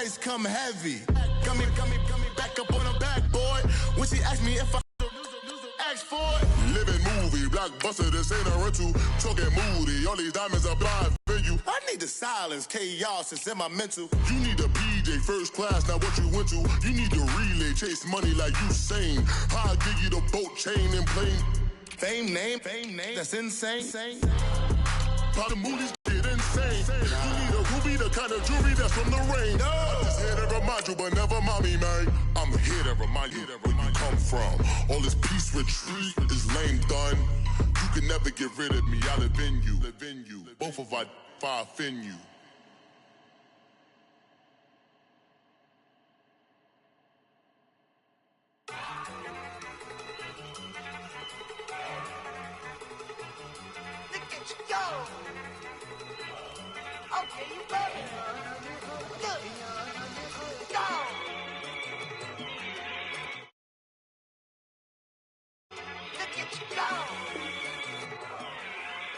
price come heavy. Got me back up on the back, boy. When she asked me if I asked for it. Living movie, blockbuster, this ain't a rental. Talking moody, all these diamonds are blind venue. I need the silence, chaos, it's in my mental. You need a PJ, first class, not what you went to. You need to relay, chase money like you sane. I'll give you the boat, chain, and plane. Fame name, that's insane. How the movies get insane. You need a ruby, the kind of jewelry that's from the rain. No. I'm just here to remind you, but never mommy, man. I'm here to remind you where you come from. All this peace retreat is lame done. You can never get rid of me, I live in you. Both of our offend you. Okay, you got it. Look. Go. Look at you go.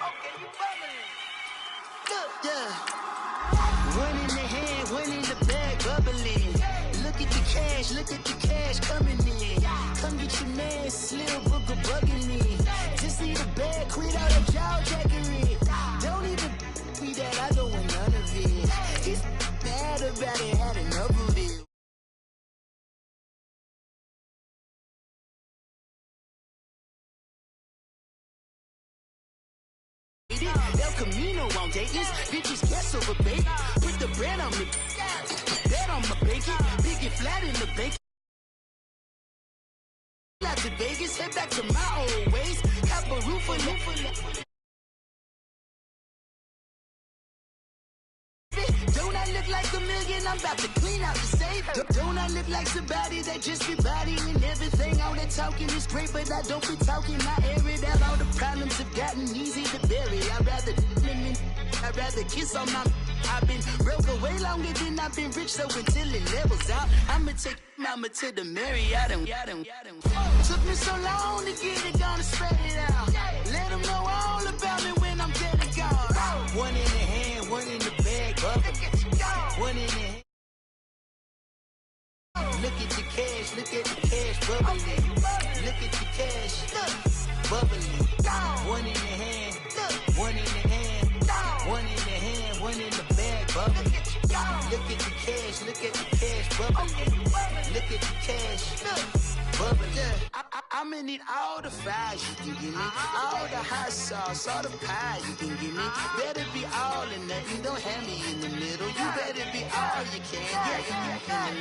Okay, you bubbling. Look. Yeah. One in the hand, one in the bag, bubbling. Look at the cash coming in. Come get your man, Slim Booker bugging me. Just need a bag, quit all that jaw jackery. Don't even me that I don't want none of it. He's mad about it, had enough of it. El Camino on Dayton's, bitches guess over bait. Put the bread on me, bet on my bacon. Big and flat in the bank. Out to Vegas, head back to my old ways. Have a roof for Don't I look like a million? I'm about to clean out the safe. Don't I look like somebody that just be bodying everything? All that talking is great, but I don't be talking. I air it out. All the problems have gotten easy to bury. I'd rather kiss on my. I've been broke away longer than I've been rich, so until it levels out, I'ma take mama to the Marriott and took me so long to get it, gonna spread it out. Let them know all about me when I'm dead and gone. One in the hand, one in the bag, bubbling. One in the hand. Look at the cash, bubbling. Look at the cash, bubbling. One in the hand, one in the hand, one in the hand, one in the bag, bubbling. Look at the cash, bubbling. Look at the cash, bubbling. I'ma need all the fries you can give me, all the hot sauce, all the pie you can give me. Better be all in nothing, don't have me in the middle. You better be all you can,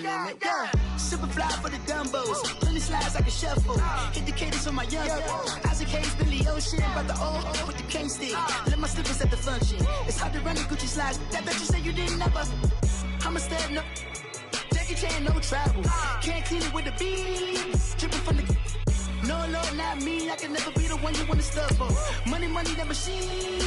yeah. Super fly for the dumbos, plenty slides like a shuffle. Hit the cadence on my young Isaac Hayes, Billy Ocean, but the old with the cane stick. Let my slippers at the function. It's hard to run the Gucci slides. That bet you say you didn't never. I'm a step no. Jackie Chan, no travel. Can't clean it with the beat. Dripping from the. No, Lord, not me. I can never be the one you want to stuff for. Money, that machine.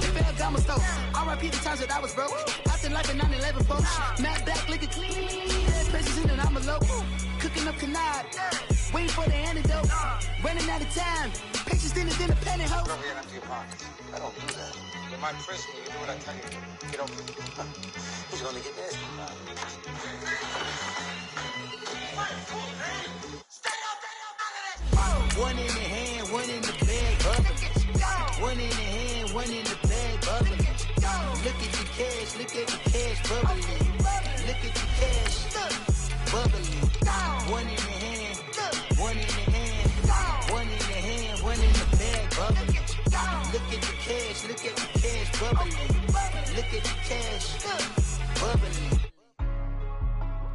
The bell got my stove. R.I.P. the times that I was broke. Acting like a 9/11 folks. Matte back, looking clean. Places in and I'm a local. Cooking up canard. Waiting for the antidote. Running out of time. Patience thinner than a pantyhose. Go here and empty your pockets. I don't do that. In my prison, you do what I tell you. Get over here. He's gonna get this. One in the hand, one in the bag, bubbling. One in the hand, one in the bag, bubbling. Look at the cash, bubbling. Look at the cash, bubbling. One in the hand, one in the hand, one in the hand, one in the bag, bubbling. Look at the cash, bubbling. Look at the cash, bubbling.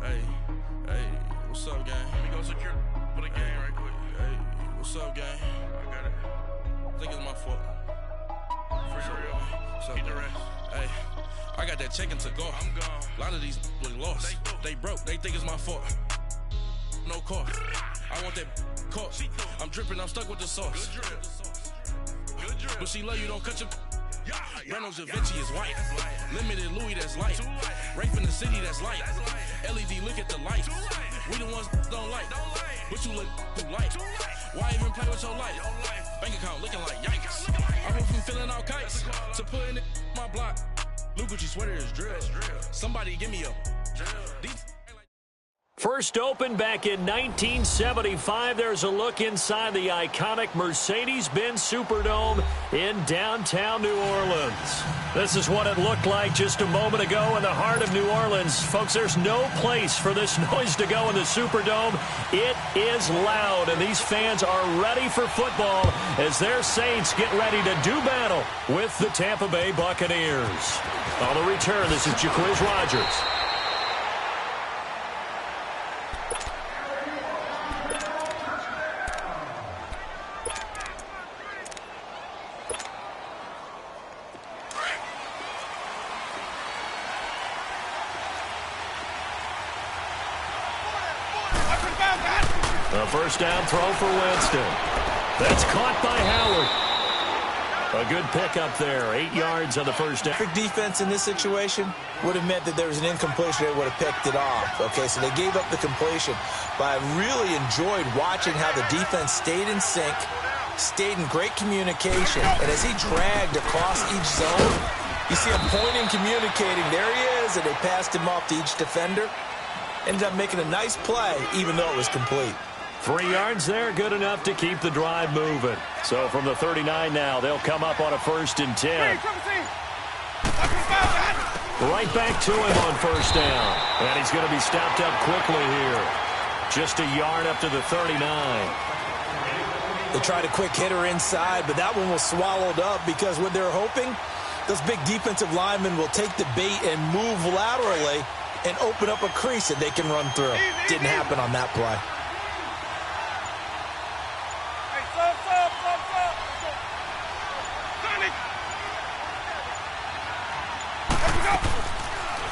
Hey, what's up, gang? Let me go secure for the gang right quick. Hey, what's up, gang? I got it. I think it's my fault. For real. What's up, the rest. Hey, I got that chicken to go. I'm gone. A lot of these look lost. They broke. They think it's my fault. No cost. I want that cost. I'm dripping. I'm stuck with the sauce. Good drip. But she love you. Don't cut your. Reynolds Da Vinci is white. Limited Louis, that's light. Rape in the city, that's light. LED, look at the light. We the ones don't like. But you look too light. Why even play with your life? Bank account looking like yikes. I went from feeling all kites to putting it in my block. Blue Gucci sweater is drill. Somebody give me a. These first opened back in 1975. There's a look inside the iconic Mercedes-Benz Superdome in downtown New Orleans. This is what it looked like just a moment ago in the heart of New Orleans. Folks, there's no place for this noise to go in the Superdome. It is loud, and these fans are ready for football as their Saints get ready to do battle with the Tampa Bay Buccaneers. On the return, this is Jacquizz Rodgers. A first down throw for Winston. That's caught by Howard. A good pickup there. 8 yards on the first down. Perfect defense in this situation would have meant that there was an incompletion. They would have picked it off. Okay, so they gave up the completion. But I really enjoyed watching how the defense stayed in sync, stayed in great communication. And as he dragged across each zone, you see him pointing, communicating. There he is, and they passed him off to each defender. Ended up making a nice play, even though it was complete. 3 yards there, good enough to keep the drive moving. So from the 39 now, they'll come up on a 1st and 10. Right back to him on first down. And he's going to be stopped up quickly here. Just a yard up to the 39. They tried a quick hitter inside, but that one was swallowed up because what they're hoping, those big defensive linemen will take the bait and move laterally and open up a crease that they can run through. Didn't happen on that play.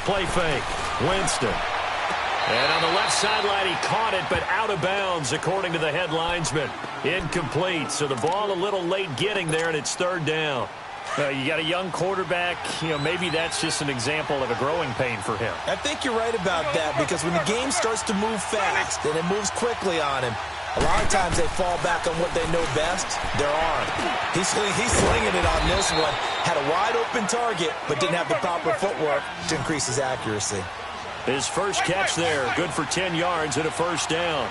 Play fake. Winston. And on the left sideline, he caught it, but out of bounds, according to the head linesman. Incomplete. So the ball a little late getting there, and it's 3rd down. You got a young quarterback. Maybe that's just an example of a growing pain for him. I think you're right about that, because when the game starts to move fast and it moves quickly on him, a lot of times they fall back on what they know best, their arm. He's slinging it on this one. Had a wide-open target, but didn't have the proper footwork to increase his accuracy. His first catch there, good for 10 yards and a first down.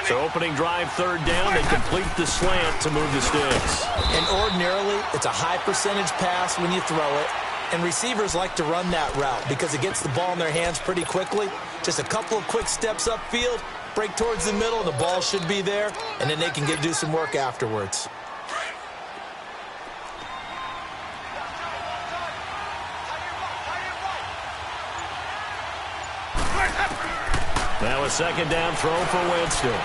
So opening drive, 3rd down, they complete the slant to move the sticks. And ordinarily, it's a high-percentage pass when you throw it. And receivers like to run that route because it gets the ball in their hands pretty quickly. Just a couple of quick steps upfield, break towards the middle, the ball should be there, and then they can do some work afterwards. Now a 2nd down throw for Winston.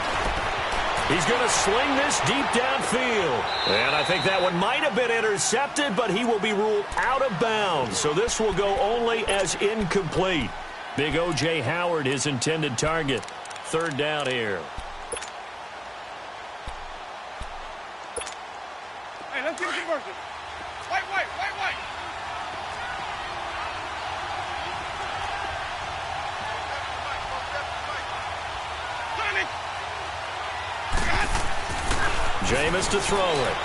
He's going to sling this deep downfield. And I think that one might have been intercepted, but he will be ruled out of bounds. So this will go only as incomplete. Big O.J. Howard, his intended target. 3rd down here. Hey, let's get a conversion. White. Jameis to throw it.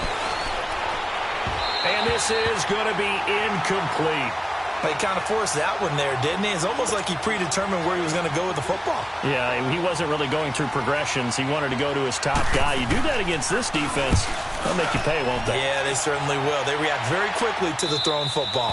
And this is going to be incomplete. He kind of forced that one there, didn't he? It's almost like he predetermined where he was going to go with the football. Yeah, he wasn't really going through progressions. He wanted to go to his top guy. You do that against this defense, they'll make you pay, won't they? Yeah, they certainly will. They react very quickly to the thrown football.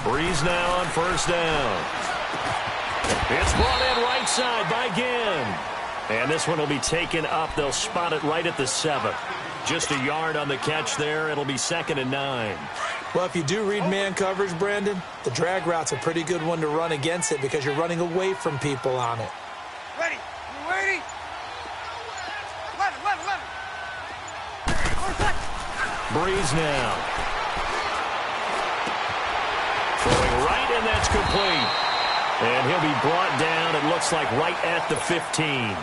Breeze now on first down. It's brought in right side by Ginn. And this one will be taken up. They'll spot it right at the 7. Just a yard on the catch there. It'll be 2nd and 9. Well, if you do read man coverage, Brandon, the drag route's a pretty good one to run against it because you're running away from people on it. Ready. We're ready. 11. Breeze now. Throwing right, and that's complete. And he'll be brought down, it looks like, right at the 15.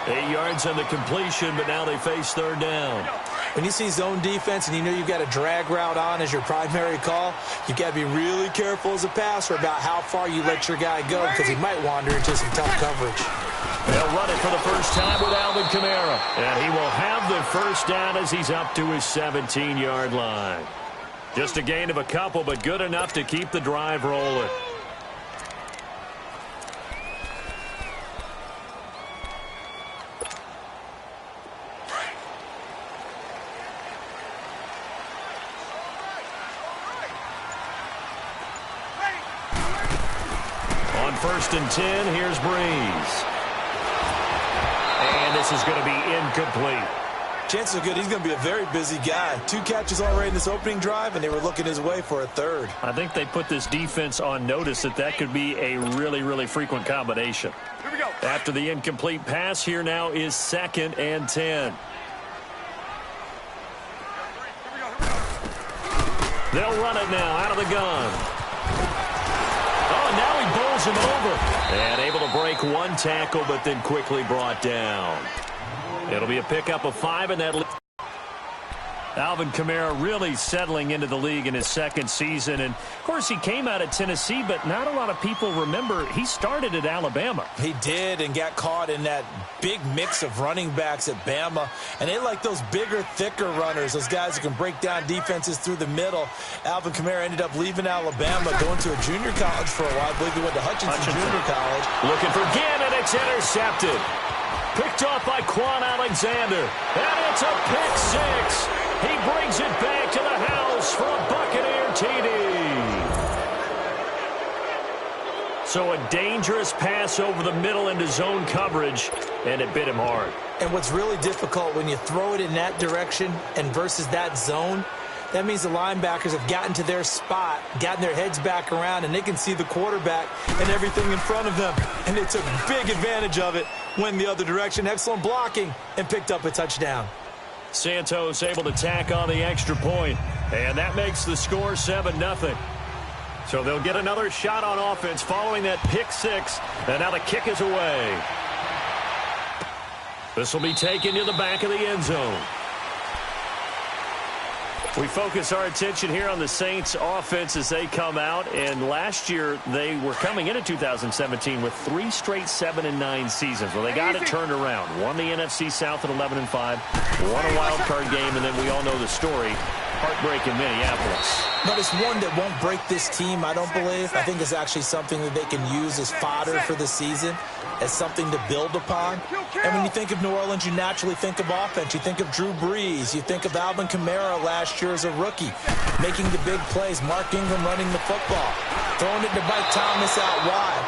8 yards on the completion, but now they face 3rd down. when you see zone defense and you know you've got a drag route on as your primary call, you've got to be really careful as a passer about how far you let your guy go because he might wander into some tough coverage. They'll run it for the first time with Alvin Kamara. And he will have the first down as he's up to his 17-yard line. Just a gain of a couple, but good enough to keep the drive rolling. On 1st and 10, here's Breeze. And this is going to be incomplete. Chances are good he's going to be a very busy guy. 2 catches already in this opening drive, and they were looking his way for a third. I think they put this defense on notice that could be a really, really frequent combination. Here we go. After the incomplete pass, here now is 2nd and 10. They'll run it now out of the gun. Oh, now he bowls him over. And able to break 1 tackle, but then quickly brought down. It'll be a pickup of 5 in that league. Alvin Kamara really settling into the league in his 2nd season. And, of course, he came out of Tennessee, but not a lot of people remember he started at Alabama. He did and got caught in that big mix of running backs at Bama. And they like those bigger, thicker runners, those guys who can break down defenses through the middle. Alvin Kamara ended up leaving Alabama, going to a junior college for a while. I believe he went to Hutchinson Junior College. Looking for Gannon. It's intercepted. Picked off by Quan Alexander. And it's a pick 6. He brings it back to the house for a Buccaneer TD. So a dangerous pass over the middle into zone coverage, and it bit him hard. And what's really difficult when you throw it in that direction and versus that zone, that means the linebackers have gotten to their spot, gotten their heads back around, and they can see the quarterback and everything in front of them. And they took big advantage of it, went the other direction, excellent blocking, and picked up a touchdown. Santos able to tack on the extra point, and that makes the score 7-0. So they'll get another shot on offense following that pick 6, and now the kick is away. This will be taken to the back of the end zone. We focus our attention here on the Saints offense as they come out, and last year they were coming into 2017 with 3 straight 7-9 seasons. Well, they got it turned around. Won the NFC South at 11-5, won a wild card game, and then we all know the story. Heartbreak in Minneapolis. But it's one that won't break this team, I don't believe. I think it's actually something that they can use as fodder for the season, as something to build upon. And when you think of New Orleans, you naturally think of offense. You think of Drew Brees. You think of Alvin Kamara last year as a rookie, making the big plays. Mark Ingram running the football, throwing it to Mike Thomas out wide.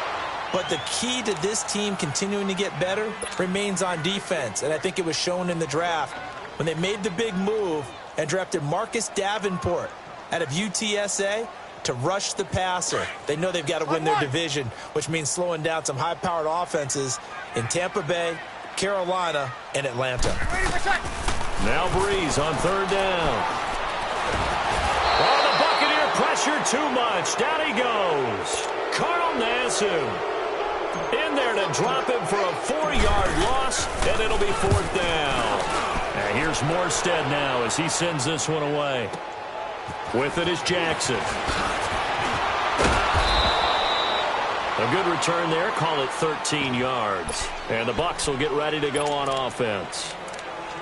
But the key to this team continuing to get better remains on defense. And I think it was shown in the draft when they made the big move and drafted Marcus Davenport out of UTSA to rush the passer. They know they've got to win their division, which means slowing down some high-powered offenses in Tampa Bay, Carolina, and Atlanta. Now Breeze on 3rd down. Oh, the Buccaneer pressure too much. Down he goes. Carl Nassib in there to drop him for a 4-yard loss, and it'll be 4th down. And here's Morstead now as he sends this one away. With it is Jackson. A good return there. Call it 13 yards. And the Bucs will get ready to go on offense.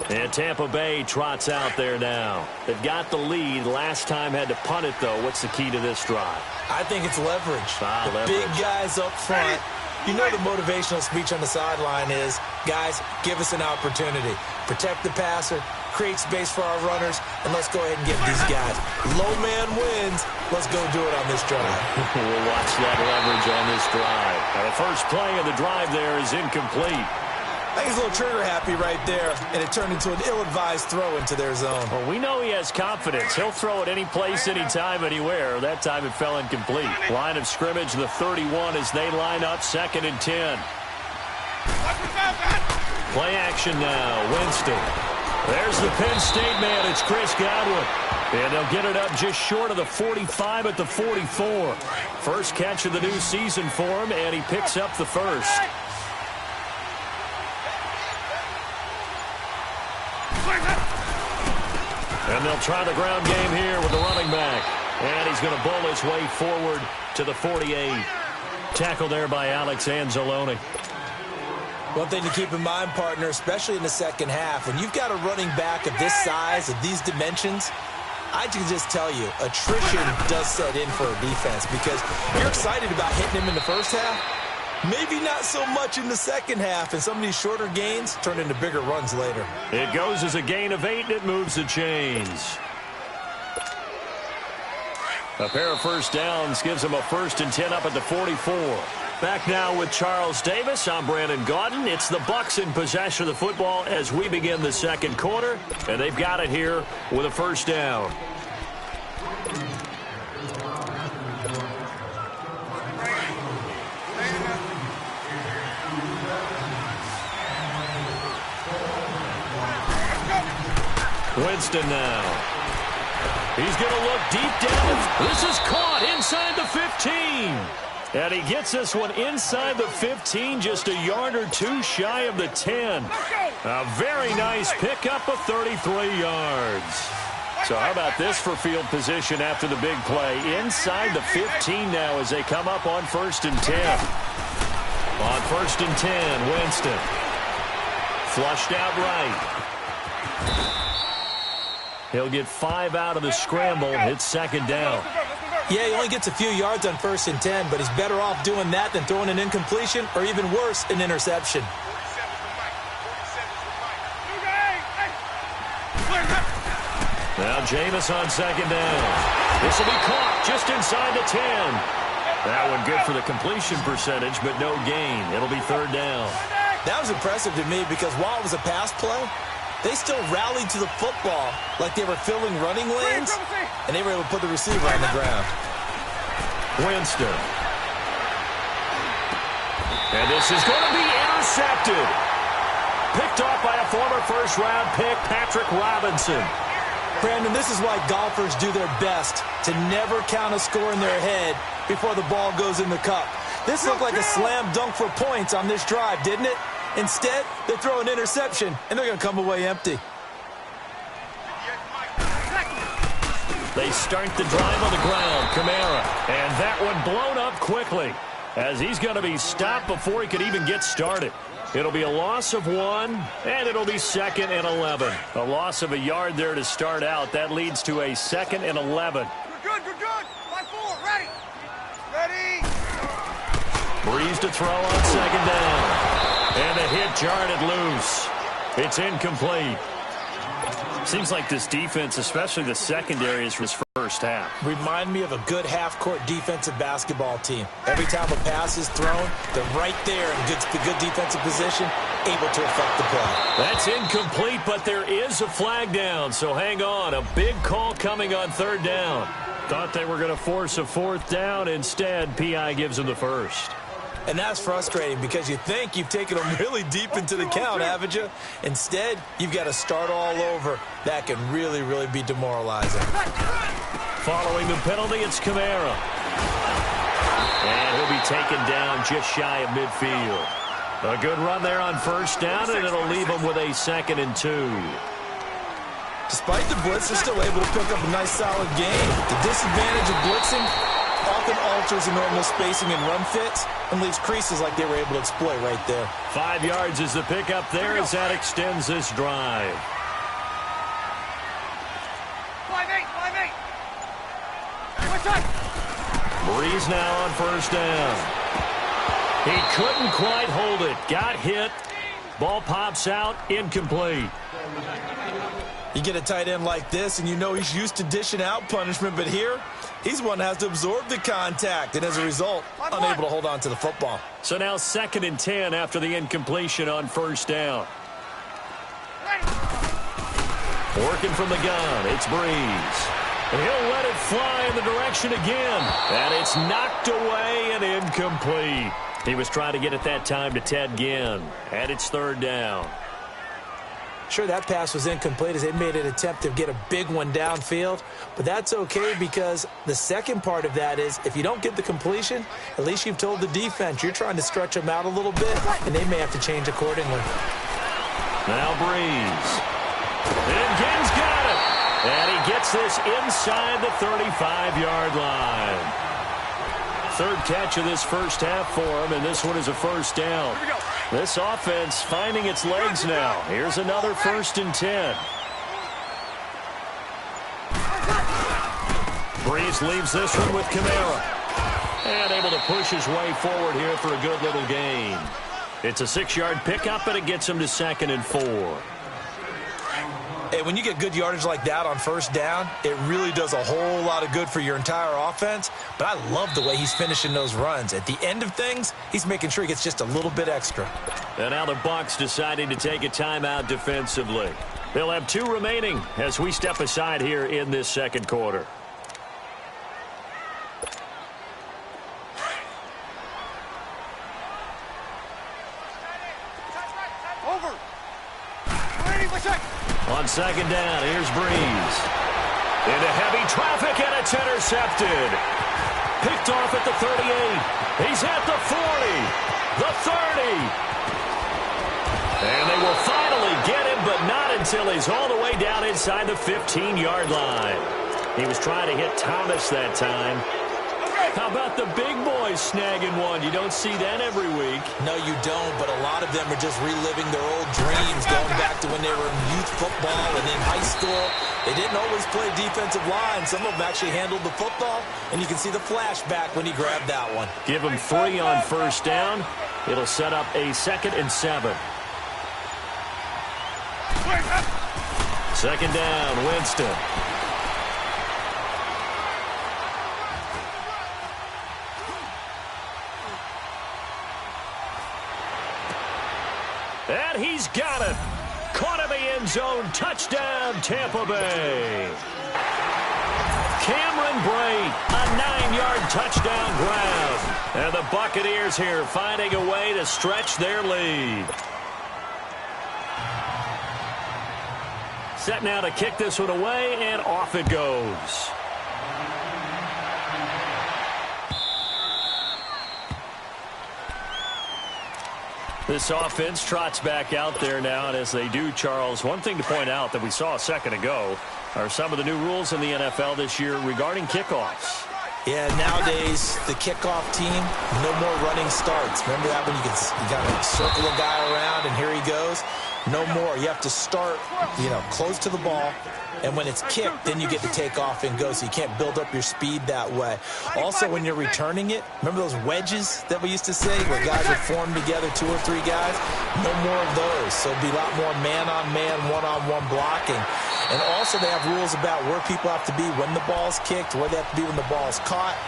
And Tampa Bay trots out there now. They've got the lead. Last time had to punt it, though. What's the key to this drive? I think it's leverage. The big guys up front. You know the motivational speech on the sideline is, guys, give us an opportunity. Protect the passer, create space for our runners, and let's go ahead and get these guys. Low man wins. Let's go do it on this drive. We'll watch that leverage on this drive. Now, the first play of the drive there is incomplete. I think he's a little trigger happy right there, and it turned into an ill-advised throw into their zone. Well, we know he has confidence. He'll throw it any place, anytime, anywhere. That time it fell incomplete. Line of scrimmage, the 31 as they line up 2nd and 10. Play action now. Winston. There's the Penn State man. It's Chris Godwin. And they'll get it up just short of the 45 at the 44. First catch of the new season for him, and he picks up the first. And they'll try the ground game here with the running back. And he's going to bowl his way forward to the 48. Tackle there by Alex Anzalone. One thing to keep in mind, partner, especially in the second half, when you've got a running back of this size, of these dimensions, I can just tell you, attrition does set in for a defense because you're excited about hitting him in the first half. Maybe not so much in the second half, and some of these shorter gains turn into bigger runs later. It goes as a gain of 8, and it moves the chains. A pair of first downs gives them a 1st and 10 up at the 44. Back now with Charles Davis. I'm Brandon Gaudin. It's the Bucs in possession of the football as we begin the second quarter, and they've got it here with a first down. Winston now. He's going to look deep down. This is caught inside the 15. And he gets this one inside the 15, just a yard or two shy of the 10. A very nice pickup of 33 yards. So how about this for field position after the big play? Inside the 15 now as they come up on 1st and 10. On 1st and 10, Winston. Flushed out right. He'll get 5 out of the scramble. It's 2nd down. Yeah, he only gets a few yards on 1st and 10, but he's better off doing that than throwing an incompletion or even worse, an interception. Now Jameis on 2nd down. This will be caught just inside the 10. That one good for the completion percentage, but no gain. It'll be 3rd down. That was impressive to me because while it was a pass play, they still rallied to the football like they were filling running lanes, and they were able to put the receiver on the ground. Winston. And this is going to be intercepted. Picked off by a former first-round pick, Patrick Robinson. Brandon, this is why golfers do their best to never count a score in their head before the ball goes in the cup. This looked like a slam dunk for points on this drive, didn't it? Instead, they throw an interception, and they're going to come away empty. They start the drive on the ground, Kamara. And that one blown up quickly as he's going to be stopped before he could even get started. It'll be a loss of 1, and it'll be 2nd and 11. A loss of a yard there to start out. That leads to a 2nd and 11. You're good, you're good. 5-4, ready. Ready. Breeze to throw on 2nd down. And the hit jarred it loose. It's incomplete. Seems like this defense, especially the secondary, is his first half. Remind me of a good half-court defensive basketball team. Every time a pass is thrown, they're right there in good defensive position, able to affect the play. That's incomplete, but there is a flag down, so hang on. A big call coming on 3rd down. Thought they were going to force a 4th down. Instead, P.I. gives them the 1st. And that's frustrating because you think you've taken them really deep into the count, haven't you? Instead, you've got to start all over. That can really, really be demoralizing. Following the penalty, it's Kamara. And he'll be taken down just shy of midfield. A good run there on 1st down, and it'll leave them with a 2nd and 2. Despite the blitz, they're still able to pick up a nice, solid gain. The disadvantage of blitzing often alters the normal spacing and run fits and leaves creases like they were able to exploit right there. 5 yards is the pickup there as that extends this drive. 5-8. What's up? Breeze now on 1st down. He couldn't quite hold it. Got hit. Ball pops out. Incomplete. You get a tight end like this, and you know he's used to dishing out punishment, but here, he's one that has to absorb the contact, and as a result, unable to hold on to the football. So now 2nd and 10 after the incompletion on 1st down. Working from the gun, it's Breeze. And he'll let it fly in the direction again. And it's knocked away and incomplete. He was trying to get it that time to Ted Ginn. And it's 3rd down. Sure, that pass was incomplete as they made an attempt to get a big one downfield, but that's okay because the second part of that is if you don't get the completion, at least you've told the defense you're trying to stretch them out a little bit, and they may have to change accordingly. Now Breeze. And Ginn's got it. And takes this inside the 35-yard line. Third catch of this first half for him, and this one is a first down. This offense finding its legs now. Here's another 1st and 10. Breeze leaves this one with Kamara. And able to push his way forward here for a good little gain. It's a 6-yard pickup, and it gets him to 2nd and 4. Hey, when you get good yardage like that on first down, it really does a whole lot of good for your entire offense. But I love the way he's finishing those runs. At the end of things, he's making sure he gets just a little bit extra. And now the Bucs deciding to take a timeout defensively. They'll have 2 remaining as we step aside here in this second quarter. Over. Ready, check. On second down, here's Breeze. Into heavy traffic, and it's intercepted. Picked off at the 38. He's at the 40. The 30. And they will finally get him, but not until he's all the way down inside the 15-yard line. He was trying to hit Thomas that time. How about the big boys snagging one? You don't see that every week. No, you don't, but a lot of them are just reliving their old dreams, going back to when they were in youth football and in high school. They didn't always play defensive line. Some of them actually handled the football, and you can see the flashback when he grabbed that one. Give him 3 on first down. It'll set up a 2nd and 7. Second down, Winston. And he's got it. Caught in the end zone. Touchdown, Tampa Bay. Cameron Brate, a 9-yard touchdown grab. And the Buccaneers here finding a way to stretch their lead. Set now to kick this one away, and off it goes. This offense trots back out there now, and as they do, Charles, one thing to point out that we saw a second ago are some of the new rules in the NFL this year regarding kickoffs. Yeah, nowadays, the kickoff team, no more running starts. Remember that when you got to circle a guy around, and here he goes? No more. You have to start, close to the ball. And when it's kicked, then you get to take off and go, so you can't build up your speed that way. Also, when you're returning it, remember those wedges that we used to say where guys would form together, 2 or 3 guys? No more of those. So it'd be a lot more man-on-man, one-on-one blocking. And also they have rules about where people have to be when the ball's kicked, where they have to be when the ball's caught.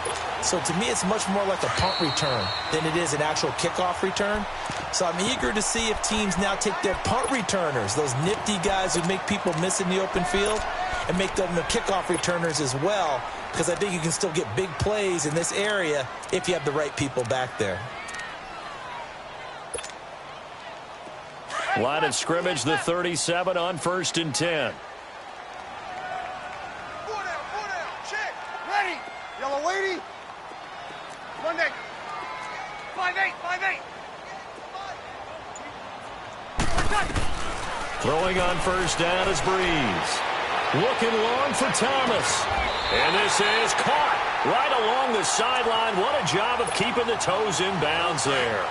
So to me, it's much more like a punt return than it is an actual kickoff return. So I'm eager to see if teams now take their punt returners, those nifty guys who make people miss in the open field, and make them the kickoff returners as well, because I think you can still get big plays in this area if you have the right people back there. Line of scrimmage, the 37 on 1st and 10. 4 down, check, ready, yellow weighty, Monday, 5-8. Throwing on first down is Breeze. Looking long for Thomas. And this is caught right along the sideline. What a job of keeping the toes in bounds there.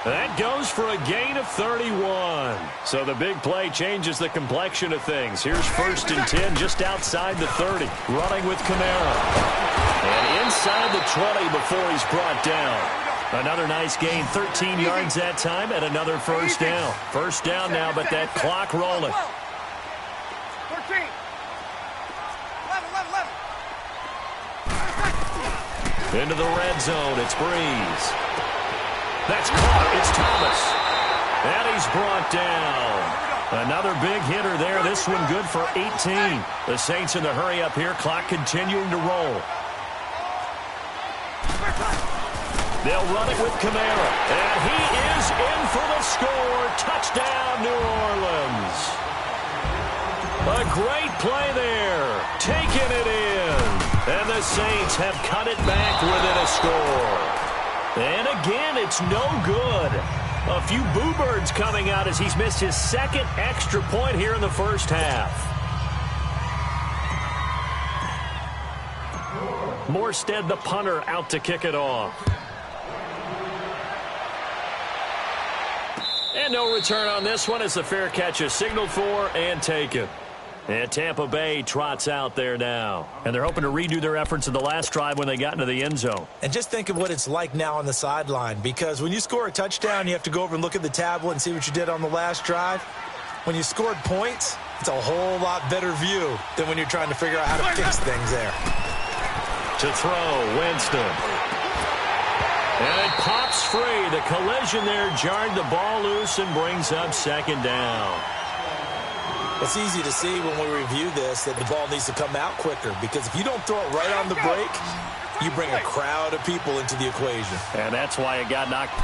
That goes for a gain of 31. So the big play changes the complexion of things. Here's 1st and 10 just outside the 30. Running with Kamara. And inside the 20 before he's brought down. Another nice gain, 13 yards that time, and another first down. First down now, but that clock rolling. 13. 11. Into the red zone, it's Breeze. That's caught, it's Thomas. And he's brought down. Another big hitter there, this one good for 18. The Saints in the hurry up here, clock continuing to roll. They'll run it with Kamara. And he is in for the score. Touchdown, New Orleans. A great play there. Taking it in. And the Saints have cut it back within a score. And again, it's no good. A few boo birds coming out as he's missed his 2nd extra point here in the first half. Morstead, the punter, out to kick it off. And no return on this one as the fair catch is signaled for and taken. And Tampa Bay trots out there now. And they're hoping to redo their efforts in the last drive when they got into the end zone. And just think of what it's like now on the sideline, because when you score a touchdown, you have to go over and look at the tablet and see what you did on the last drive. When you scored points, it's a whole lot better view than when you're trying to figure out how to fix things there. To throw, Winston. And it pops free. The collision there jarred the ball loose and brings up second down. It's easy to see when we review this that the ball needs to come out quicker, because if you don't throw it right on the break, you bring a crowd of people into the equation. And that's why it got knocked.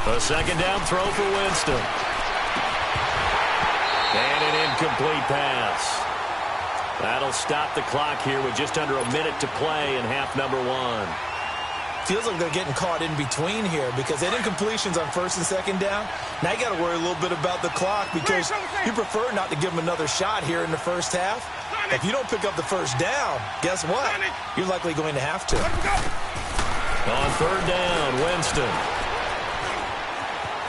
A second down throw for Winston. And an incomplete pass. That'll stop the clock here with just under a minute to play in half number one. Feels like they're getting caught in between here, because they did incompletions on first and second down. Now you got to worry a little bit about the clock, because you prefer not to give them another shot here in the first half. If you don't pick up the first down, guess what? You're likely going to have to. On third down, Winston.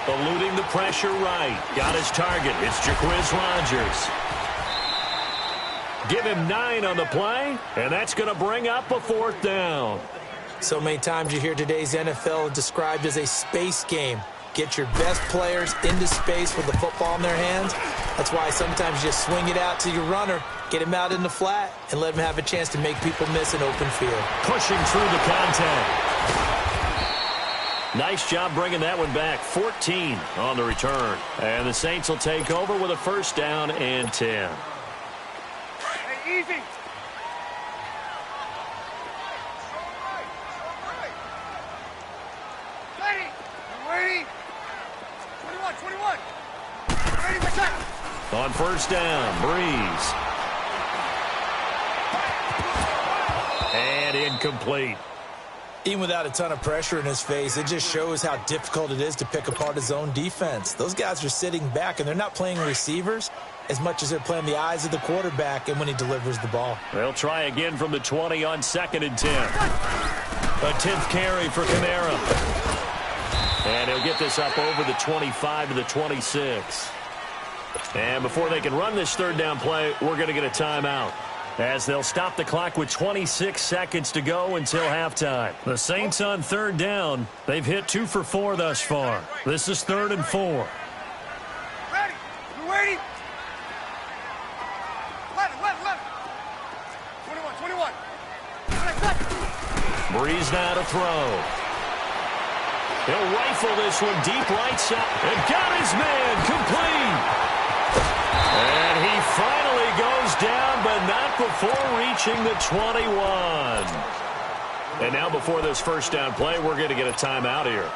Eluding the pressure right. Got his target. It's Jacquizz Rodgers. Give him 9 on the play, and that's going to bring up a fourth down. So many times you hear today's NFL described as a space game. Get your best players into space with the football in their hands. That's why sometimes you just swing it out to your runner, get him out in the flat, and let him have a chance to make people miss an open field. Pushing through the contact. Nice job bringing that one back. 14 on the return. And the Saints will take over with a first down and 10. Hey, easy. On first down, Breeze. And incomplete. Even without a ton of pressure in his face, it just shows how difficult it is to pick apart his own defense. Those guys are sitting back, and they're not playing receivers as much as they're playing the eyes of the quarterback and when he delivers the ball. They'll try again from the 20 on second and 10. A 10th carry for Kamara. And he'll get this up over the 25 to the 26. And before they can run this third down play, we're going to get a timeout, as they'll stop the clock with 26 seconds to go until halftime. The Saints on third down. They've hit 2 for 4 thus far. This is 3rd and 4. Ready. You ready? 11. 21. Breeze now to throw. He'll rifle this one deep right side. And got his man complete. And he finally goes down, but not before reaching the 21. And now before this first down play, we're going to get a timeout here,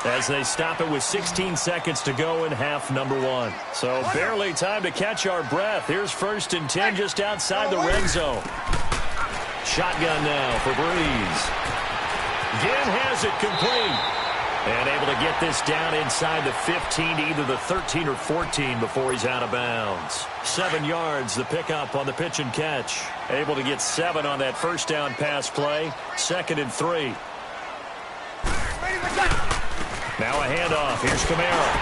as they stop it with 16 seconds to go in half number one. So barely time to catch our breath. Here's 1st and 10 just outside the red zone. Shotgun now for Breeze. Again has it complete. And able to get this down inside the 15 to either the 13 or 14 before he's out of bounds. 7 yards, the pickup on the pitch and catch. Able to get 7 on that first down pass play. 2nd and 3. Now a handoff. Here's Kamara.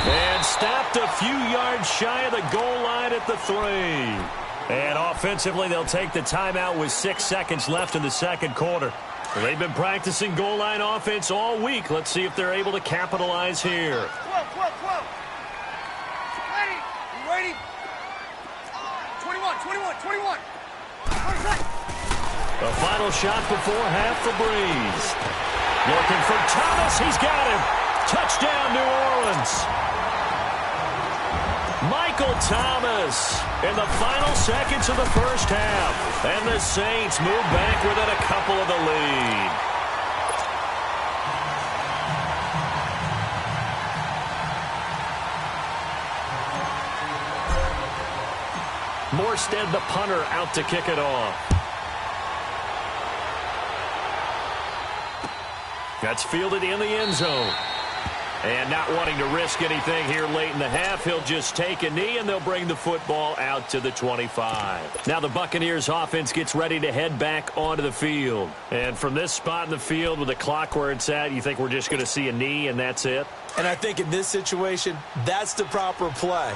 And stopped a few yards shy of the goal line at the 3. And offensively, they'll take the timeout with 6 seconds left in the second quarter. They've been practicing goal line offense all week. Let's see if they're able to capitalize here. 12. Ready. You ready? 21. The final shot before half for Breeze. Looking for Thomas. He's got him. Touchdown, New Orleans. Michael Thomas in the final seconds of the first half. And the Saints move back within a couple of the lead. Morstead, the punter, out to kick it off. That's fielded in the end zone. And not wanting to risk anything here late in the half, he'll just take a knee, and they'll bring the football out to the 25. Now the Buccaneers offense gets ready to head back onto the field. And from this spot in the field with the clock where it's at, you think we're just going to see a knee and that's it? And I think in this situation, that's the proper play.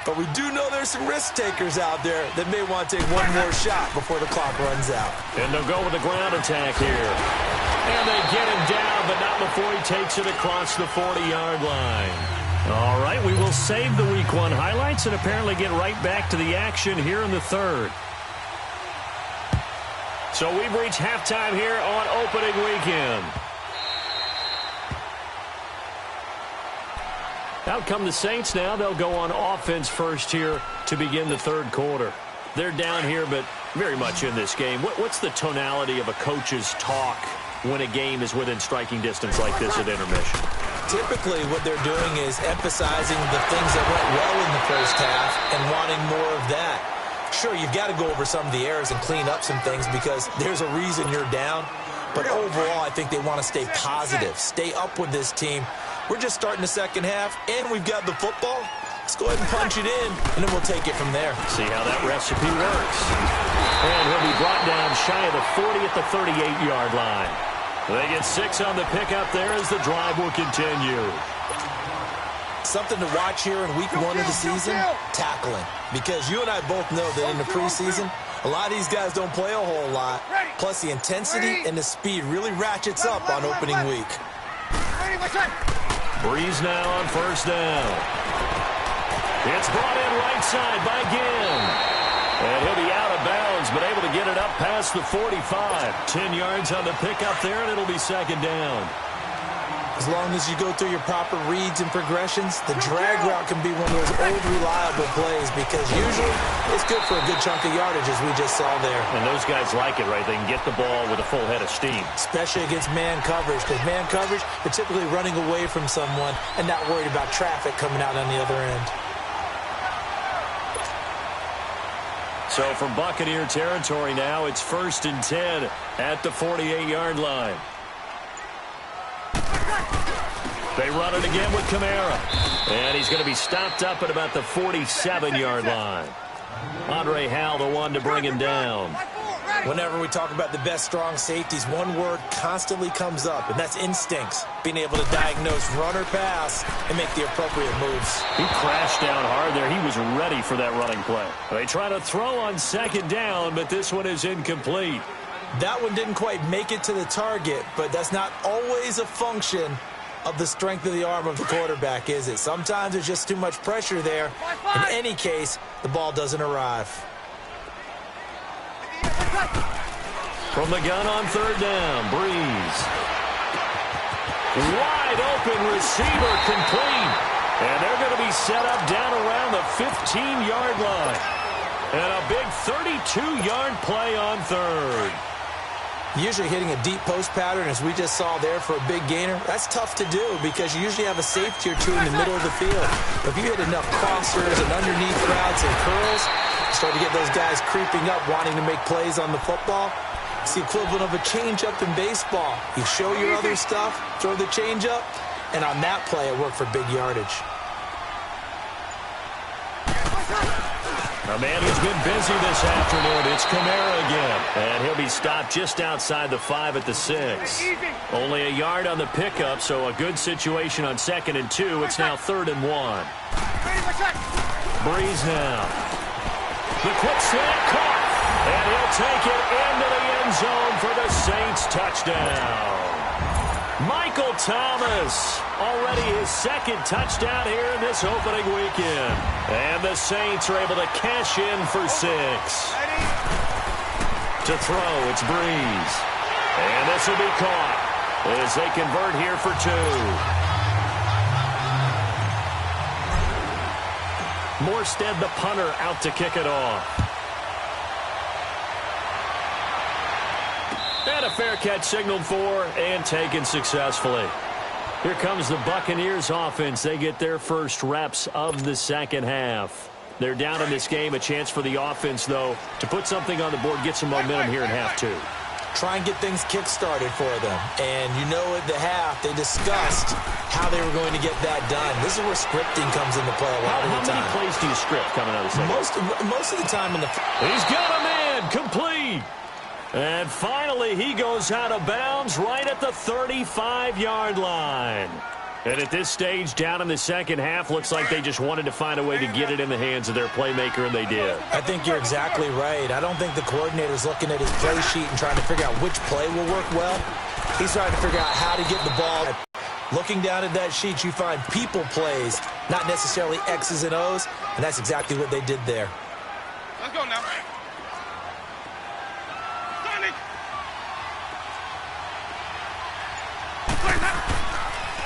But we do know there's some risk takers out there that may want to take one more shot before the clock runs out. And they'll go with the ground attack here. And they get him down, but not before he takes it across the 40-yard line. All right, we will save the Week 1 highlights and apparently get right back to the action here in the third. So we've reached halftime here on opening weekend. Out come the Saints now. They'll go on offense first here to begin the third quarter. They're down here, but very much in this game. What's the tonality of a coach's talk when a game is within striking distance like this at intermission? Typically, what they're doing is emphasizing the things that went well in the first half and wanting more of that. Sure, you've got to go over some of the errors and clean up some things because there's a reason you're down. But overall, I think they want to stay positive, stay up with this team. We're just starting the second half, and we've got the football. Let's go ahead and punch it in, and then we'll take it from there. See how that recipe works. And he'll be brought down shy of the 40 at the 38-yard line. They get 6 on the pickup there as the drive will continue. Something to watch here in week 1 of the season, tackling. Because you and I both know that in the preseason, a lot of these guys don't play a whole lot. Plus, the intensity and the speed really ratchets up on opening week. Breeze now on first down. It's brought in right side by Ginn. And he'll be out of bounds, but able to get it up past the 45. 10 yards on the pickup there, and it'll be second down. As long as you go through your proper reads and progressions, the drag route can be one of those old reliable plays because usually it's good for a good chunk of yardage as we just saw there. And those guys like it, right? They can get the ball with a full head of steam. Especially against man coverage because man coverage, they're typically running away from someone and not worried about traffic coming out on the other end. So from Buccaneer territory now, it's 1st and 10 at the 48-yard line. They run it again with Kamara. And he's going to be stopped up at about the 47-yard line. Andre Howell, the one to bring him down. Whenever we talk about the best strong safeties, one word constantly comes up, and that's instincts. Being able to diagnose run or pass and make the appropriate moves. He crashed down hard there. He was ready for that running play. They try to throw on second down, but this one is incomplete. That one didn't quite make it to the target, but that's not always a function of the strength of the arm of the quarterback, is it? Sometimes there's just too much pressure there. In any case, the ball doesn't arrive. From the gun on third down, Breeze. Wide open receiver complete. And they're going to be set up down around the 15-yard line. And a big 32-yard play on third. Usually hitting a deep post pattern, as we just saw there for a big gainer, that's tough to do because you usually have a safety or two in the middle of the field. But if you hit enough crossers and underneath routes and curls, you start to get those guys creeping up, wanting to make plays on the football. It's the equivalent of a changeup in baseball. You show your other stuff, throw the changeup, and on that play, it worked for big yardage. A man who's been busy this afternoon, it's Kamara again. And he'll be stopped just outside the 5 at the 6. Only a yard on the pickup, so a good situation on 2nd and 2. It's now 3rd and 1. Breeze now. The quick slant caught. And he'll take it into the end zone for the Saints touchdown. Michael Thomas, already his 2nd touchdown here in this opening weekend. And the Saints are able to cash in for 6. To throw, it's Breeze. And this will be caught as they convert here for 2. Morstead, the punter, out to kick it off. And a fair catch signaled for and taken successfully. Here comes the Buccaneers offense. They get their first reps of the second half. They're down in this game. A chance for the offense, though, to put something on the board, get some momentum here in half 2. try and get things kick-started for them. And you know at the half, they discussed how they were going to get that done. This is where scripting comes into play a lot of the time. How many plays do you script coming out of the second? Most of the time in the... He's got a man, complete. And finally, he goes out of bounds right at the 35-yard line. And at this stage, down in the second half, looks like they just wanted to find a way to get it in the hands of their playmaker, and they did. I think you're exactly right. I don't think the coordinator's looking at his play sheet and trying to figure out which play will work well. He's trying to figure out how to get the ball. Looking down at that sheet, you find people plays, not necessarily X's and O's, and that's exactly what they did there. Let's go now.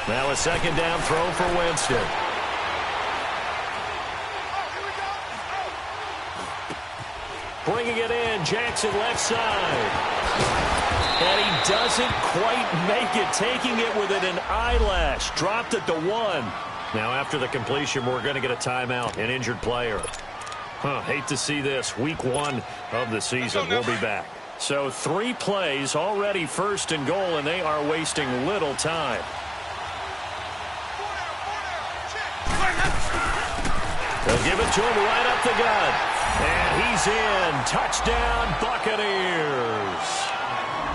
Now a second down throw for Winston. Bringing it in, Jackson left side. And he doesn't quite make it, taking it within an eyelash. Dropped at the 1. Now after the completion, we're going to get a timeout, an injured player. Hate to see this. Week 1 of the season. We'll be back. So 3 plays, already 1st and goal, and they are wasting little time. They'll give it to him right up the gut. And he's in. Touchdown, Buccaneers.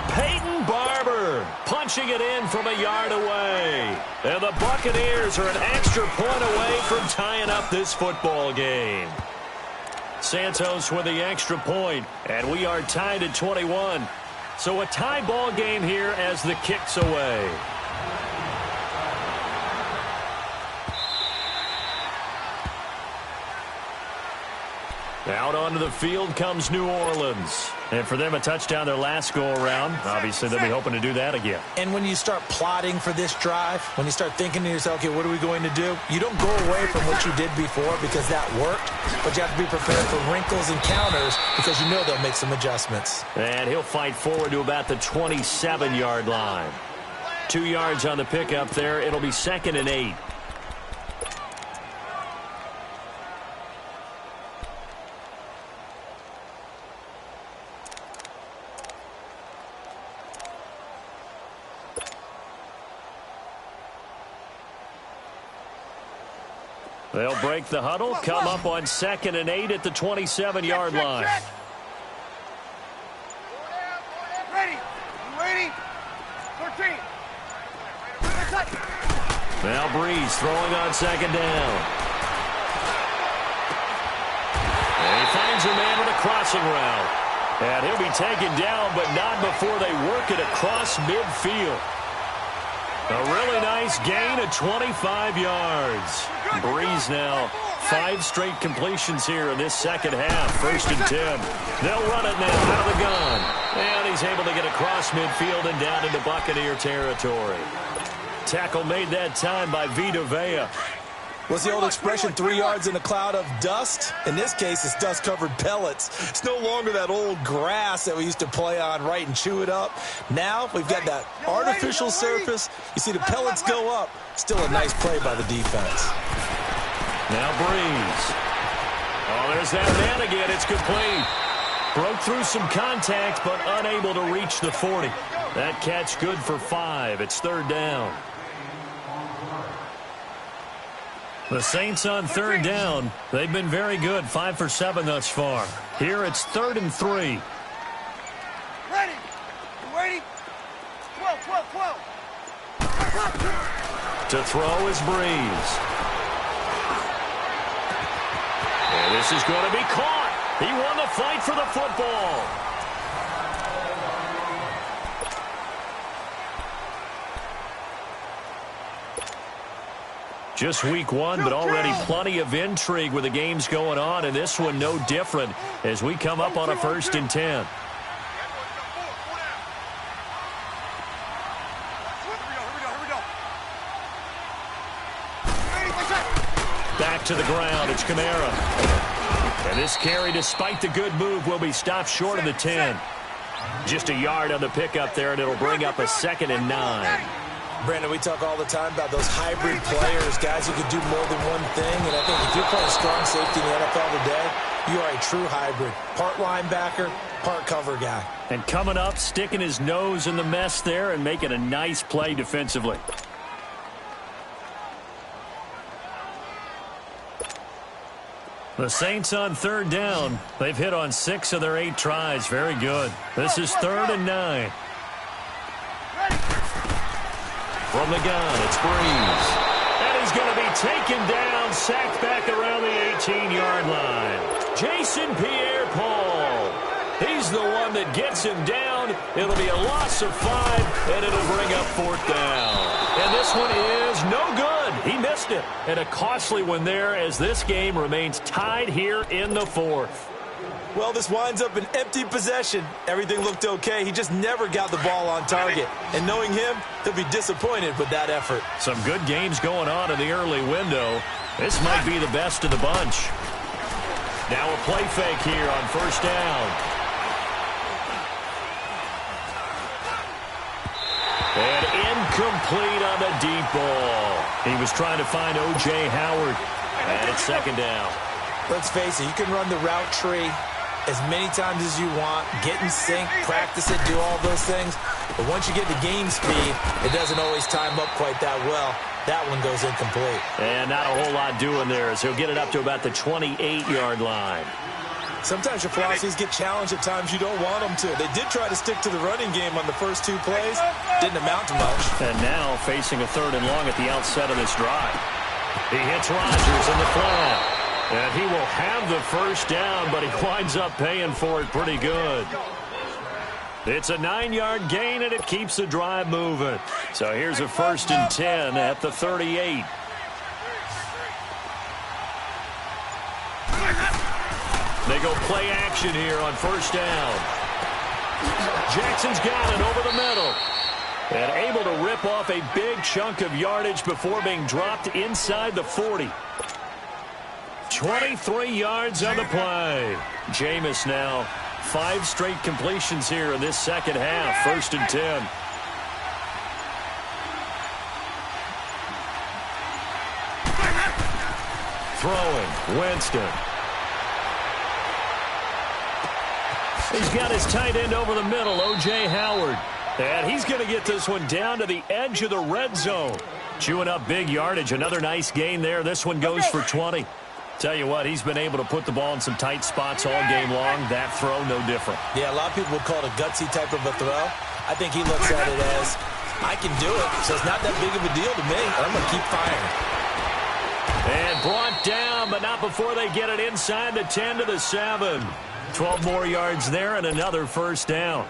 Peyton Barber punching it in from a yard away. And the Buccaneers are an extra point away from tying up this football game. Santos with the extra point, and we are tied at 21. So a tie ball game here as the kick's away. Out onto the field comes New Orleans. And for them, a touchdown their last go-around. Obviously, they'll be hoping to do that again. And when you start plotting for this drive, when you start thinking to yourself, okay, what are we going to do? You don't go away from what you did before because that worked, but you have to be prepared for wrinkles and counters because you know they'll make some adjustments. And he'll fight forward to about the 27-yard line. 2 yards on the pickup there. It'll be 2nd and 8. They'll break the huddle, come up on 2nd and 8 at the 27-yard line. Ready. You waiting? 13. Now Breeze throwing on 2nd down. And he finds a man with a crossing route. And he'll be taken down, but not before they work it across midfield. A really nice gain of 25 yards. Breeze now 5 straight completions here in this second half. 1st and 10. They'll run it now out of the gun. And he's able to get across midfield and down into Buccaneer territory. Tackle made that time by Vita Vea. What's the old expression, 3 yards in a cloud of dust? In this case, it's dust-covered pellets. It's no longer that old grass that we used to play on, right, and chew it up. Now we've got that artificial surface. You see the pellets go up. Still a nice play by the defense. Now Breeze. Oh, there's that man again. It's complete. Broke through some contact, but unable to reach the 40. That catch good for 5. It's 3rd down. The Saints on 3rd down. They've been very good, 5 for 7 thus far. Here it's 3rd and 3. Ready. You waiting? 12. To throw is Breeze. And this is going to be caught. He won the fight for the football. Just week 1, but already plenty of intrigue with the games going on, and this one no different as we come up on a 1st and 10. Back to the ground, it's Kamara. And this carry, despite the good move, will be stopped short of the 10. Just a yard on the pickup there, and it'll bring up a 2nd and 9. Brandon, we talk all the time about those hybrid players, guys who can do more than one thing. And I think if you're playing strong safety in the NFL today, you are a true hybrid. Part linebacker, part cover guy. And coming up, sticking his nose in the mess there and making a nice play defensively. The Saints on third down. They've hit on 6 of their 8 tries. Very good. This is 3rd and 9. From the gun, it's Breeze. And he's going to be taken down, sacked back around the 18-yard line. Jason Pierre-Paul. He's the one that gets him down. It'll be a loss of 5, and it'll bring up 4th down. And this one is no good. He missed it. And a costly one there as this game remains tied here in the 4th. Well, this winds up an empty possession. Everything looked okay. He just never got the ball on target. And knowing him, he'll be disappointed with that effort. Some good games going on in the early window. This might be the best of the bunch. Now a play fake here on 1st down. And incomplete on the deep ball. He was trying to find O.J. Howard. And it's 2nd down. Let's face it, you can run the route tree as many times as you want, get in sync, practice it, do all those things. But once you get to game speed, it doesn't always time up quite that well. That one goes incomplete. And not a whole lot doing there, as he'll get it up to about the 28-yard line. Sometimes your philosophies get challenged at times you don't want them to. They did try to stick to the running game on the first 2 plays. Didn't amount to much. And now facing a 3rd and long at the outset of this drive. He hits Rodgers in the flat. And he will have the 1st down, but he winds up paying for it pretty good. It's a 9-yard gain, and it keeps the drive moving. So here's a 1st and 10 at the 38. They go play action here on 1st down. Jackson's got it over the middle. And able to rip off a big chunk of yardage before being dropped inside the 40. 23 yards on the play. Jameis now 5 straight completions here in this second half. 1st and 10. Throwing, Winston. He's got his tight end over the middle, O.J. Howard. And he's going to get this one down to the edge of the red zone. Chewing up big yardage. Another nice gain there. This one goes for 20. Tell you what, he's been able to put the ball in some tight spots all game long. That throw, no different. Yeah, a lot of people would call it a gutsy type of a throw. I think he looks at it as, I can do it, so it's not that big of a deal to me. I'm going to keep firing. And brought down, but not before they get it inside the 10 to the 7. 12 more yards there and another 1st down.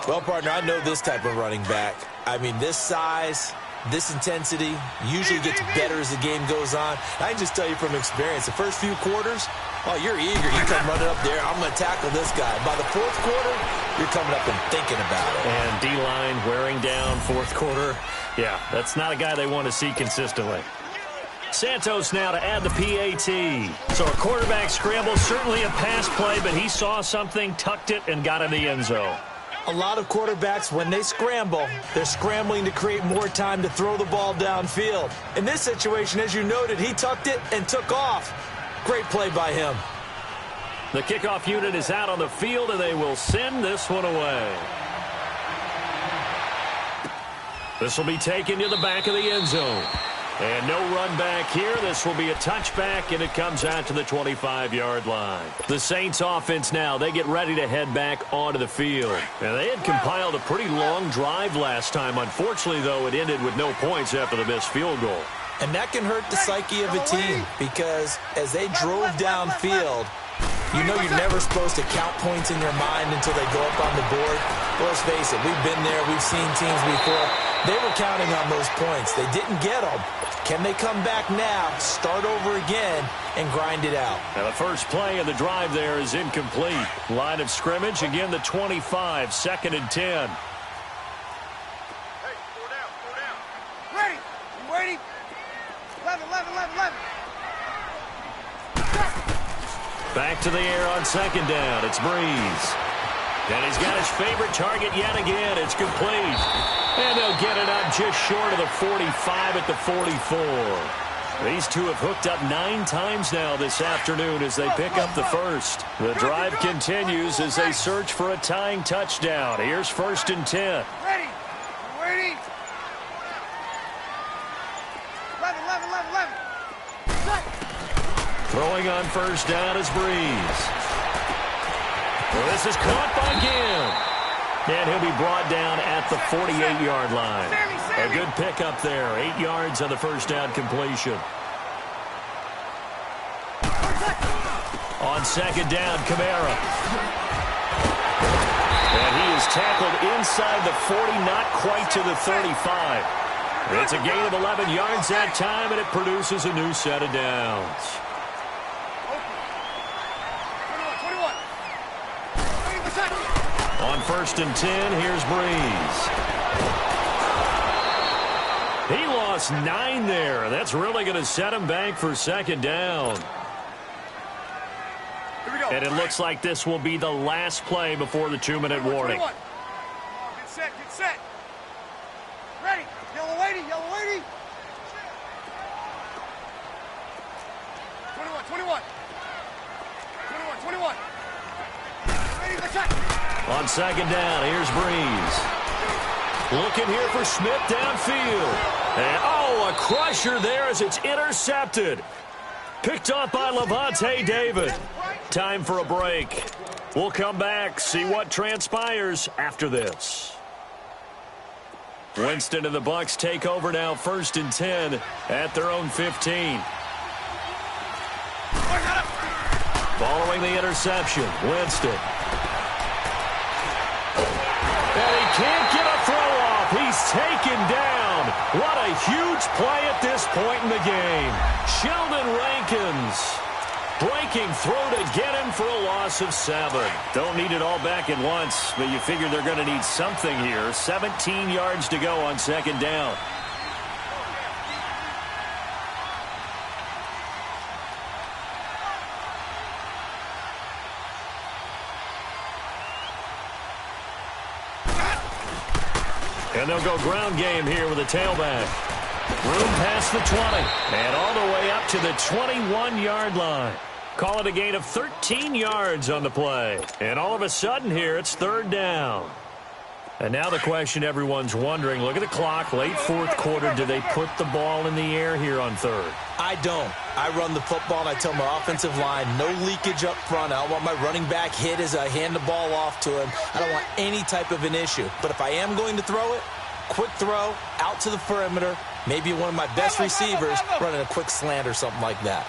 Well, partner, I know this type of running back. I mean, this size, this intensity usually gets better as the game goes on. I can just tell you from experience, the first few quarters, oh, you're eager. You come running up there, I'm going to tackle this guy. By the 4th quarter, you're coming up and thinking about it. And D-line wearing down 4th quarter. Yeah, that's not a guy they want to see consistently. Santos now to add the PAT. So a quarterback scramble, certainly a pass play, but he saw something, tucked it, and got in the end zone. A lot of quarterbacks, when they scramble, they're scrambling to create more time to throw the ball downfield. In this situation, as you noted, he tucked it and took off. Great play by him. The kickoff unit is out on the field, and they will send this one away. This will be taken to the back of the end zone. And no run back here. This will be a touchback, and it comes out to the 25-yard line. The Saints offense now, they get ready to head back onto the field. And they had compiled a pretty long drive last time. Unfortunately, though, it ended with no points after the missed field goal. And that can hurt the psyche of a team because as they drove downfield, you know you're never supposed to count points in your mind until they go up on the board. Well, let's face it, we've been there. We've seen teams before. They were counting on those points. They didn't get them. Can they come back now, start over again, and grind it out? Now the first play of the drive there is incomplete. Line of scrimmage, again the 25, 2nd and 10. Hey, 4 down. Ready. You waiting? 11. Back to the air on 2nd down. It's Breeze. And he's got his favorite target yet again. It's complete. And they'll get it up just short of the 45 at the 44. These two have hooked up 9 times now this afternoon as they pick up the first. The drive continues as they search for a tying touchdown. Here's 1st and 10. Ready. Waiting. 11. Throwing on 1st down is Breeze. Well, this is caught by Ginn. And he'll be brought down at the 48-yard line. A good pickup there. 8 yards on the 1st down completion. On 2nd down, Kamara. And he is tackled inside the 40, not quite to the 35. It's a gain of 11 yards that time, and it produces a new set of downs. 21. On 1st and 10, here's Breeze. He lost 9 there. That's really going to set him back for 2nd down. Here we go. And it looks like this will be the last play before the 2-minute warning. 21. Get set. Ready. Yellow lady. 21. Ready, let's check. On 2nd down, here's Breeze. Looking here for Smith downfield. And, a crusher there as it's intercepted. Picked off by Levante David. Time for a break. We'll come back, see what transpires after this. Winston and the Bucs take over now, 1st and 10 at their own 15. Following the interception, Winston. And he can't get a throw off. He's taken down. What a huge play at this point in the game. Sheldon Rankins breaking through to get him for a loss of 7. Don't need it all back at once, but you figure they're going to need something here. 17 yards to go on 2nd down. And they'll go ground game here with a tailback. Room past the 20. And all the way up to the 21-yard line. Call it a gain of 13 yards on the play. And all of a sudden here, it's 3rd down. And now the question everyone's wondering, look at the clock, late 4th quarter. Do they put the ball in the air here on 3rd? I don't. I run the football, and I tell my offensive line, no leakage up front. I don't want my running back hit as I hand the ball off to him. I don't want any type of an issue. But if I am going to throw it, quick throw, out to the perimeter, maybe one of my best receivers running a quick slant or something like that.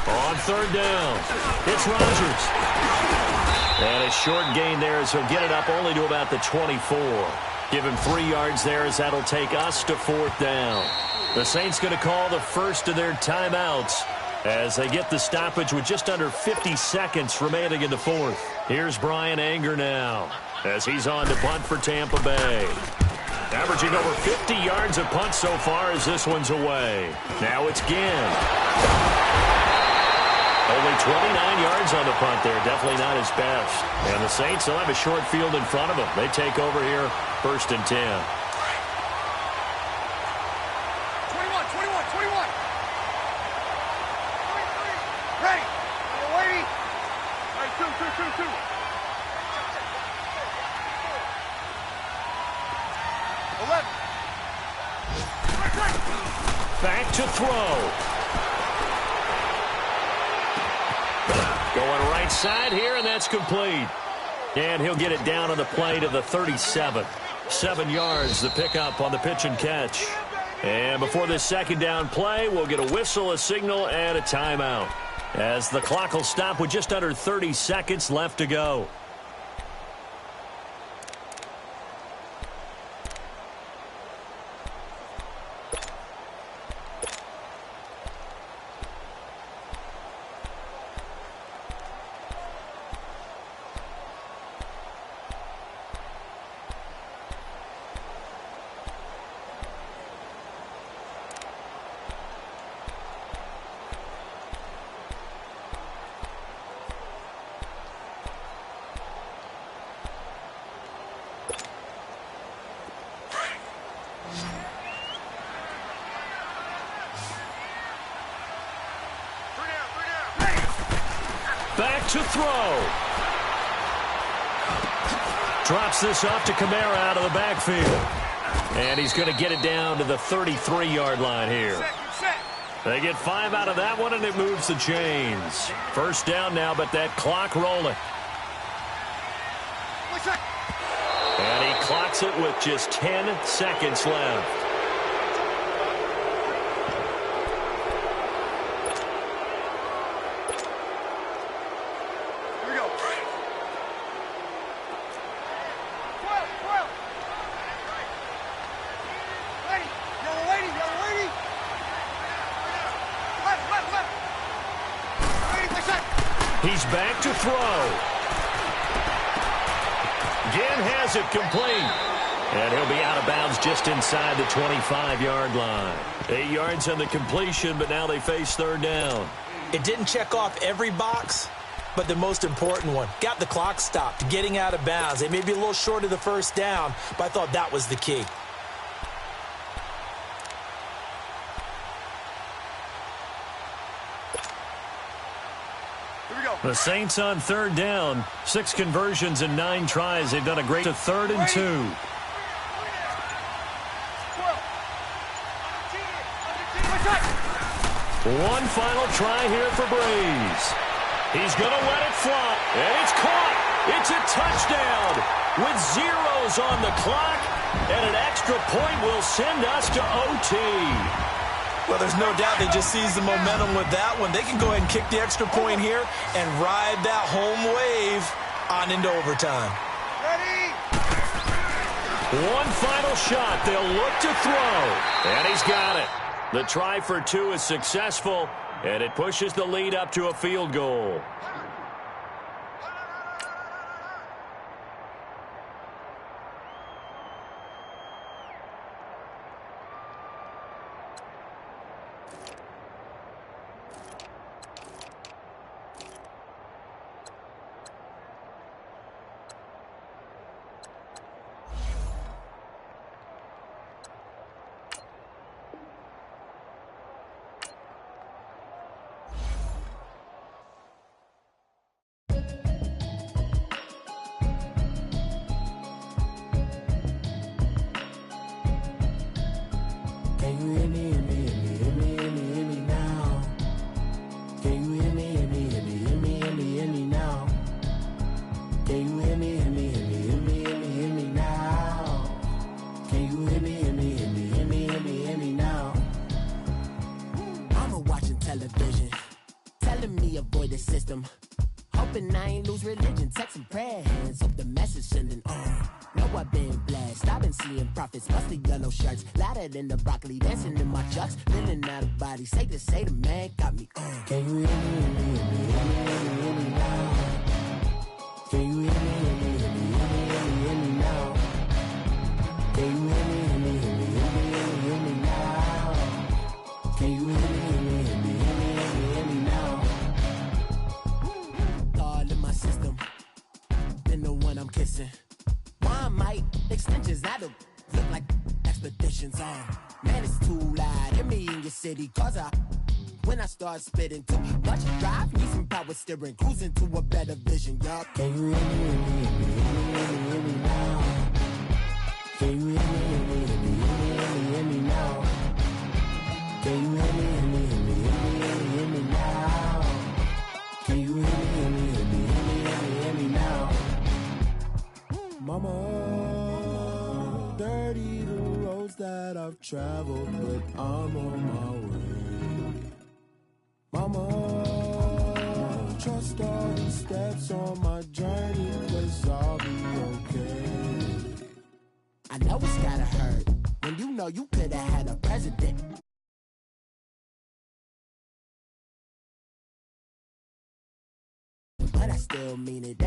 On 3rd down, it's Rodgers. And a short gain there as he'll get it up only to about the 24. Give him 3 yards there as that'll take us to 4th down. The Saints going to call the first of their timeouts as they get the stoppage with just under 50 seconds remaining in the 4th. Here's Brian Anger now as he's on to punt for Tampa Bay. Averaging over 50 yards a punt so far as this one's away. Now it's Ginn. Only 29 yards on the punt there. Definitely not his best. And the Saints will have a short field in front of them. They take over here, 1st and 10. 21. Ready. You're waiting. All right, two. 11. Back to throw. Going right side here, and that's complete. And he'll get it down on the play to the 37. 7 yards, the pickup on the pitch and catch. And before this 2nd down play, we'll get a whistle, a signal, and a timeout, as the clock will stop with just under 30 seconds left to go. to throw. Drops this off to Kamara out of the backfield. And he's going to get it down to the 33-yard line here. They get 5 out of that one, and it moves the chains. First down now, but that clock rolling. And he clocks it with just 10 seconds left. He's back to throw. Again has it complete. And he'll be out of bounds just inside the 25-yard line. 8 yards on the completion, but now they face third down. It didn't check off every box, but the most important one. Got the clock stopped, getting out of bounds. They may be a little short of the first down, but I thought that was the key. The Saints on third down. 6 conversions and 9 tries. They've done a great to 3rd and 2. One final try here for Breeze. He's going to let it fly. And it's caught. It's a touchdown with zeros on the clock. And an extra point will send us to OT. Well, there's no doubt they just seized the momentum with that one. They can go ahead and kick the extra point here and ride that home wave on into overtime. Ready? One final shot. They'll look to throw. And he's got it. The try for 2 is successful, and it pushes the lead up to a field goal. Hoping I ain't lose religion, texting prayer hands, hope the message sending on. Know I've been blessed, I've been seeing prophets, mustard yellow shirts, louder than the broccoli, dancing in my chucks, feeling out of body, say the man got me on. Can you hear me, hear me, hear me, hear me, hear me now? Can you hear me, hear me, hear me, hear me, hear me now? Can you hear me, hear me, hear me, hear me, hear me, hear me now? Can you hear me, hear me, hear me, hear me, hear me, hear me now? All in my system, been the one I'm kissing. Why might extensions that'll look like expeditions on? Man, it's too loud. Hear me in your city, cause when I start spitting too much drive, need some power steering, cruising to a better vision, y'all. Can you hear me, hear me, hear me, hear me, hear me now? Can you hear me, hear me, hear me, hear me, hear me now? Can you hear me, hear me, hear me, hear me, hear me now? Can you hear me, hear me, hear me, hear me, hear me now? Mama, dirty the roads that I've traveled, but I'm on my way. Mama, trust all the steps on my journey, 'cause I'll be okay. I know it's gotta hurt when you know you could've had a president. But I still mean it.